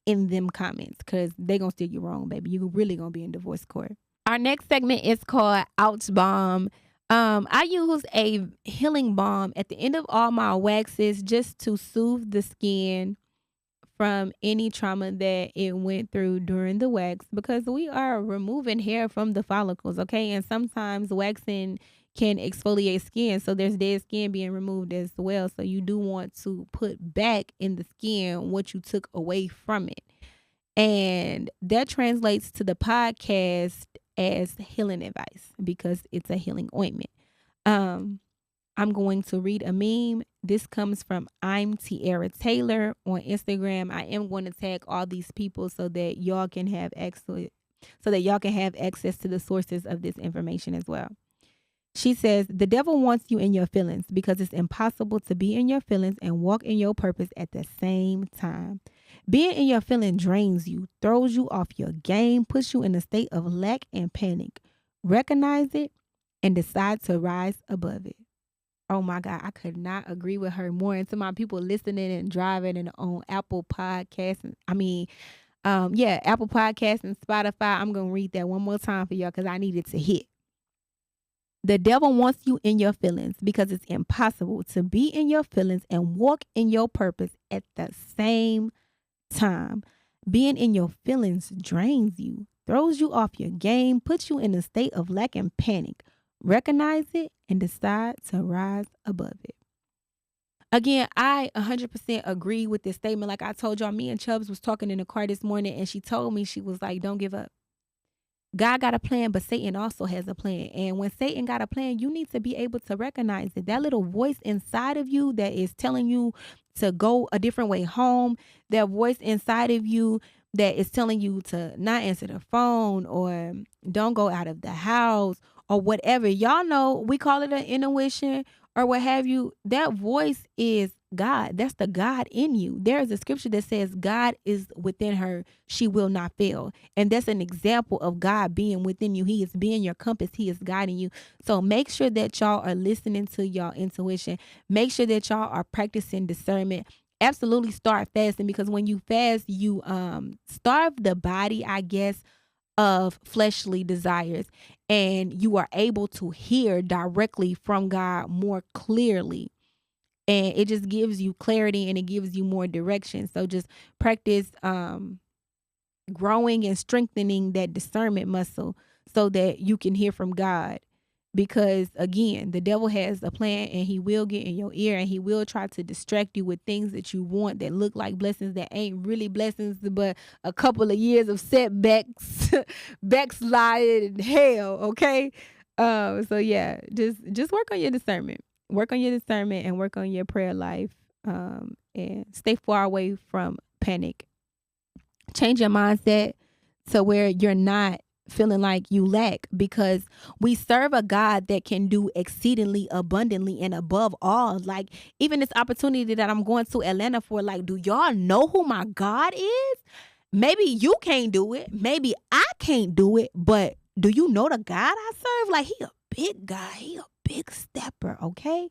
in them comments, because they gonna steer you wrong, baby. You really gonna be in divorce court. Our next segment is called Ouch Bomb. I use a healing balm at the end of all my waxes just to soothe the skin from any trauma that it went through during the wax, because we are removing hair from the follicles, okay? And sometimes waxing can exfoliate skin, so there's dead skin being removed as well. So you do want to put back in the skin what you took away from it. And that translates to the podcast as healing advice because it's a healing ointment. I'm going to read a meme. This comes from I'm Tiara Taylor on Instagram. I am going to tag all these people so that y'all can have access to the sources of this information as well. She says, the devil wants you in your feelings because it's impossible to be in your feelings and walk in your purpose at the same time. Being in your feeling drains you, throws you off your game, puts you in a state of lack and panic. Recognize it and decide to rise above it. Oh my God, I could not agree with her more. And to my people listening and driving and on Apple Podcasts, Apple Podcasts and Spotify, I'm going to read that one more time for y'all because I need it to hit. The devil wants you in your feelings because it's impossible to be in your feelings and walk in your purpose at the same time. Being in your feelings drains you, throws you off your game, puts you in a state of lack and panic. Recognize it and decide to rise above it. Again, I 100% agree with this statement. Like I told y'all, me and Chubbs was talking in the car this morning and she told me, she was like, don't give up. God got a plan, but Satan also has a plan. And when Satan got a plan, you need to be able to recognize it. That little voice inside of you that is telling you to go a different way home, that voice inside of you that is telling you to not answer the phone or don't go out of the house or whatever. Y'all know we call it an intuition or what have you. That voice is God. That's the God in you. There is a scripture that says God is within her. She will not fail. And that's an example of God being within you. He is being your compass. He is guiding you. So make sure that y'all are listening to y'all intuition. Make sure that y'all are practicing discernment. Absolutely start fasting, because when you fast, you starve the body, I guess, of fleshly desires, and you are able to hear directly from God more clearly. And it just gives you clarity and it gives you more direction. So just practice growing and strengthening that discernment muscle so that you can hear from God. Because again, the devil has a plan and he will get in your ear and he will try to distract you with things that you want that look like blessings that ain't really blessings, but a couple of years of setbacks, backsliding and hell. Okay. So yeah, just work on your discernment. Work on your discernment and work on your prayer life, and stay far away from panic. Change your mindset to where you're not feeling like you lack, because we serve a God that can do exceedingly abundantly and above all. Like even this opportunity that I'm going to Atlanta for, like, do y'all know who my God is? Maybe you can't do it. Maybe I can't do it, but do you know the God I serve? Like, he a big guy. He a big stepper, okay?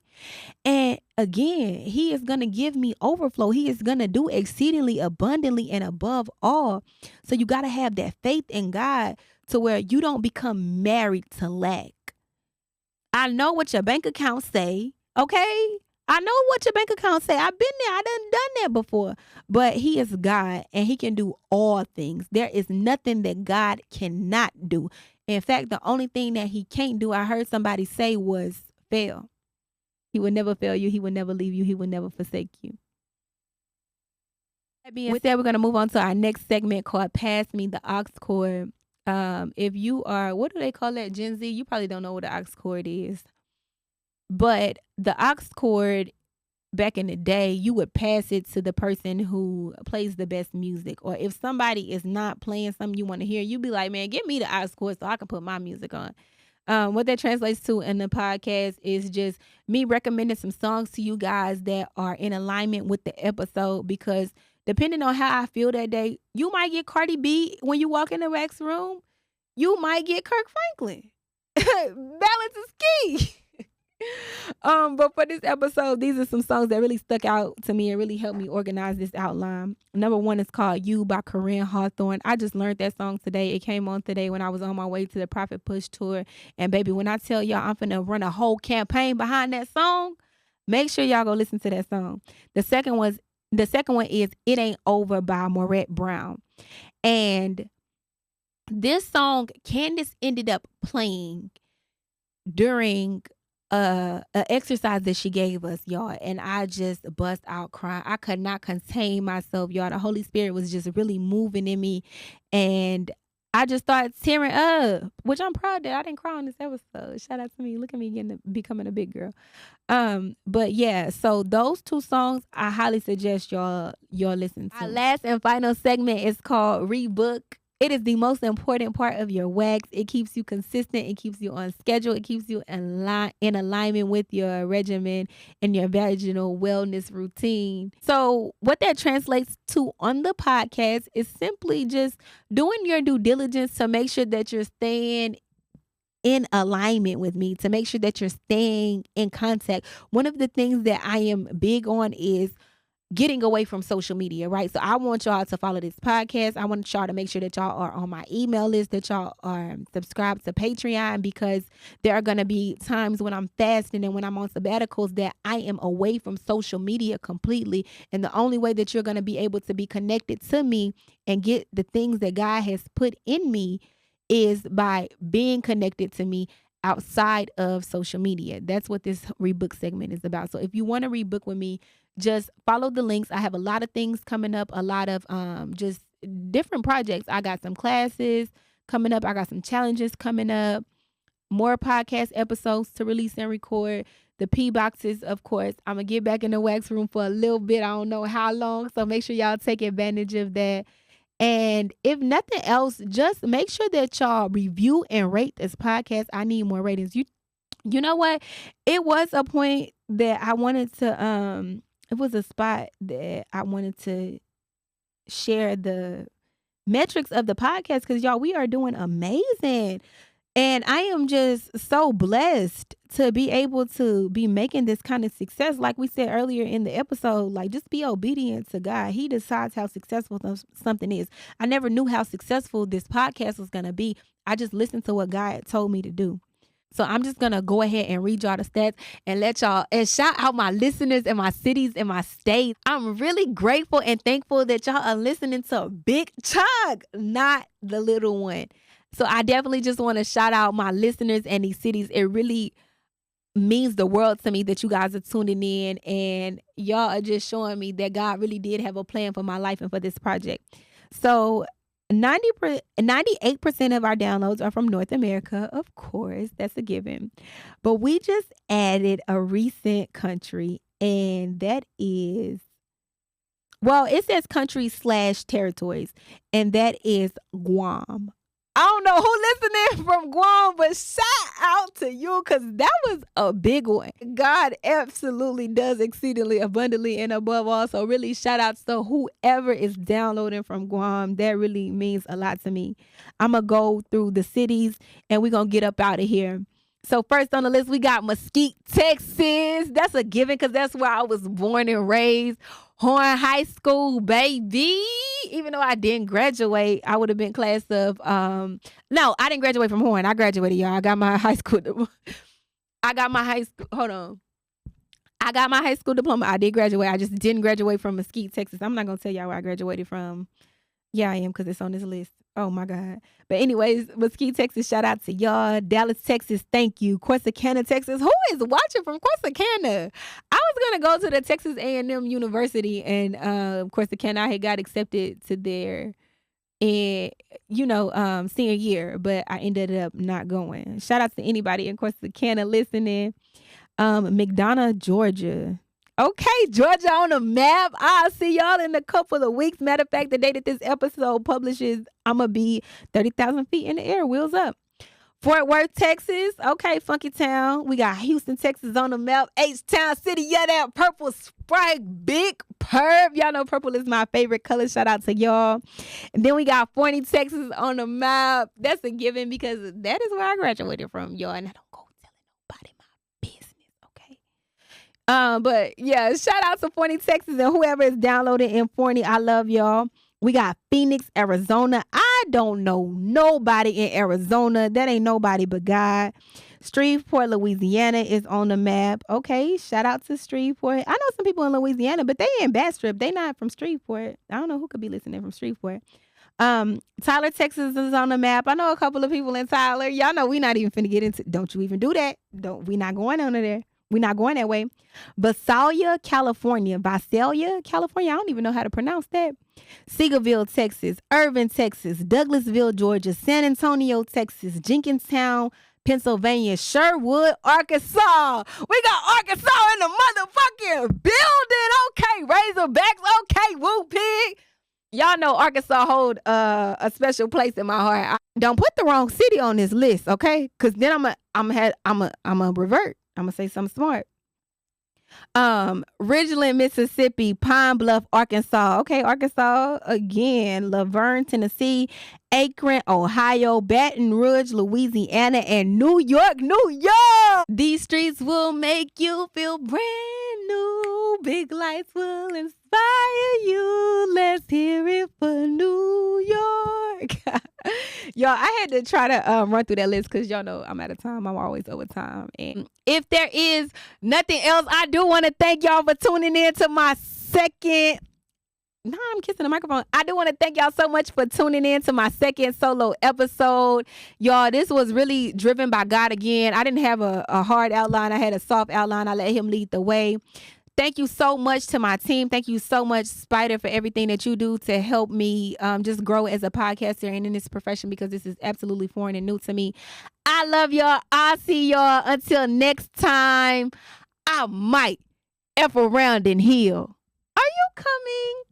And again, he is going to give me overflow. He is going to do exceedingly abundantly and above all. So you got to have that faith in God to where you don't become married to lack. I know what your bank account say, okay? I know what your bank account say. I've been there. I done that before. But he is God and he can do all things. There is nothing that God cannot do. In fact, the only thing that he can't do, I heard somebody say, was fail. He would never fail you. He would never leave you. He would never forsake you. That being said, we're going to move on to our next segment called Pass Me the Aux Cord. If you are, what do they call that, Gen Z? You probably don't know what the aux cord is. But the aux cord back in the day, you would pass it to the person who plays the best music. Or if somebody is not playing something you want to hear, you'd be like, man, give me the aux cord so I can put my music on. What that translates to in the podcast is just me recommending some songs to you guys that are in alignment with the episode, because depending on how I feel that day, you might get Cardi B when you walk in the wax room. You might get Kirk Franklin. Balance is key. But for this episode, these are some songs that really stuck out to me and really helped me organize this outline. Number one is called You by Corinne Hawthorne. I just learned that song today. It came on today when I was on my way to the Prophet Push tour. And baby, when I tell y'all I'm finna run a whole campaign behind that song, make sure y'all go listen to that song. The second one is It Ain't Over by Maurette Brown. And this song, Candace ended up playing during a exercise that she gave us, y'all, and I just bust out crying. I could not contain myself, y'all. The Holy Spirit was just really moving in me, and I just started tearing up, which I'm proud that I didn't cry on this episode. Shout out to me. Look at me becoming a big girl. But yeah, so those two songs I highly suggest y'all listen to. Our last and final segment is called Rebook. It is the most important part of your wax. It keeps you consistent. It keeps you on schedule. It keeps you in alignment with your regimen and your vaginal wellness routine. So what that translates to on the podcast is simply just doing your due diligence to make sure that you're staying in alignment with me, to make sure that you're staying in contact. One of the things that I am big on is getting away from social media, right? So I want y'all to follow this podcast. I want y'all to make sure that y'all are on my email list, that y'all are subscribed to Patreon, because there are going to be times when I'm fasting and when I'm on sabbaticals that I am away from social media completely. And the only way that you're going to be able to be connected to me and get the things that God has put in me is by being connected to me outside of social media. That's what this Rebook segment is about. So if you want to rebook with me, just follow the links. I have a lot of things coming up, a lot of just different projects. I got some classes coming up. I got some challenges coming up, more podcast episodes to release and record. The P boxes, of course. I'm going to get back in the wax room for a little bit. I don't know how long. So make sure y'all take advantage of that. And if nothing else, just make sure that y'all review and rate this podcast. I need more ratings. You know what? It was a point that I wanted to it was a spot that I wanted to share the metrics of the podcast, because y'all, we are doing amazing. And I am just so blessed to be able to be making this kind of success. Like we said earlier in the episode, like, just be obedient to God. He decides how successful something is. I never knew how successful this podcast was going to be. I just listened to what God told me to do. So I'm just going to go ahead and read y'all the stats and let y'all, and shout out my listeners in my cities and my states. I'm really grateful and thankful that y'all are listening to Big Choc, not the little one. So I definitely just want to shout out my listeners and these cities. It really means the world to me that you guys are tuning in, and y'all are just showing me that God really did have a plan for my life and for this project. So 98% of our downloads are from North America. Of course, that's a given. But we just added a recent country, and that is, well, it says countries/territories, and that is Guam. I don't know who listening from Guam, but shout out to you, because that was a big one. God absolutely does exceedingly abundantly and above all. So really shout out to whoever is downloading from Guam. That really means a lot to me. I'm going to go through the cities and we're going to get up out of here. So first on the list, we got Mesquite, Texas. That's a given, because that's where I was born and raised. Horn High School, baby. Even though I didn't graduate, I would have been class of, no, I didn't graduate from Horn. I graduated, y'all. I got my high school diploma. I got my high school diploma. I did graduate. I just didn't graduate from Mesquite, Texas. I'm not going to tell y'all where I graduated from. Yeah, I am, because it's on this list. Oh, my God. But anyways, Mesquite, Texas, shout out to y'all. Dallas, Texas, thank you. Corsicana, Texas. Who is watching from Corsicana? I was going to go to the Texas A&M University, and Corsicana, I had got accepted to their senior year, but I ended up not going. Shout out to anybody in Corsicana listening. McDonough, Georgia. Okay, Georgia on the map. I'll see y'all in a couple of weeks. Matter of fact, the day that this episode publishes, I'm going to be 30,000 feet in the air. Wheels up. Fort Worth, Texas. Okay, Funky Town. We got Houston, Texas on the map. H-Town City. Yeah, that purple Sprite. Big perp. Y'all know purple is my favorite color. Shout out to y'all. And then we got Forney, Texas on the map. That's a given because that is where I graduated from, y'all. And I don't go telling nobody my business, okay? But yeah, shout out to Forney, Texas, and whoever is downloading in Forney. I love y'all. We got Phoenix, Arizona. I don't know nobody in Arizona. That ain't nobody but God. Shreveport, Louisiana is on the map. Okay, shout out to Shreveport. I know some people in Louisiana, but they in Bastrop. They not from Shreveport. I don't know who could be listening from Shreveport. Tyler, Texas is on the map. I know a couple of people in Tyler. Y'all know we not even finna get into. Don't you even do that. We not going under there. We're not going that way. Visalia, California. Visalia, California. I don't even know how to pronounce that. Seagoville, Texas. Irving, Texas. Douglasville, Georgia. San Antonio, Texas. Jenkintown, Pennsylvania. Sherwood, Arkansas. We got Arkansas in the motherfucking building. Okay, Razorbacks. Okay, Woo Pig. Y'all know Arkansas hold a special place in my heart. Don't put the wrong city on this list, okay? Because then I'm a revert. I'm gonna say something smart. Ridgeland, Mississippi, Pine Bluff, Arkansas. Okay, Arkansas again. Laverne, Tennessee, Akron, Ohio, Baton Rouge, Louisiana, and New York, New York. These streets will make you feel brand new. Big lights will inspire you. Let's hear it for New York. Y'all, I had to try to run through that list because y'all know I'm out of time. I'm always over time. And if there is nothing else, I do want to thank y'all for tuning in to my second. No, I'm kissing the microphone. I do want to thank y'all so much for tuning in to my second solo episode. Y'all, this was really driven by God again. I didn't have a hard outline. I had a soft outline. I let him lead the way. Thank you so much to my team. Thank you so much, Spider, for everything that you do to help me just grow as a podcaster and in this profession because this is absolutely foreign and new to me. I love y'all. I'll see y'all until next time. I might F around and heal. Are you coming?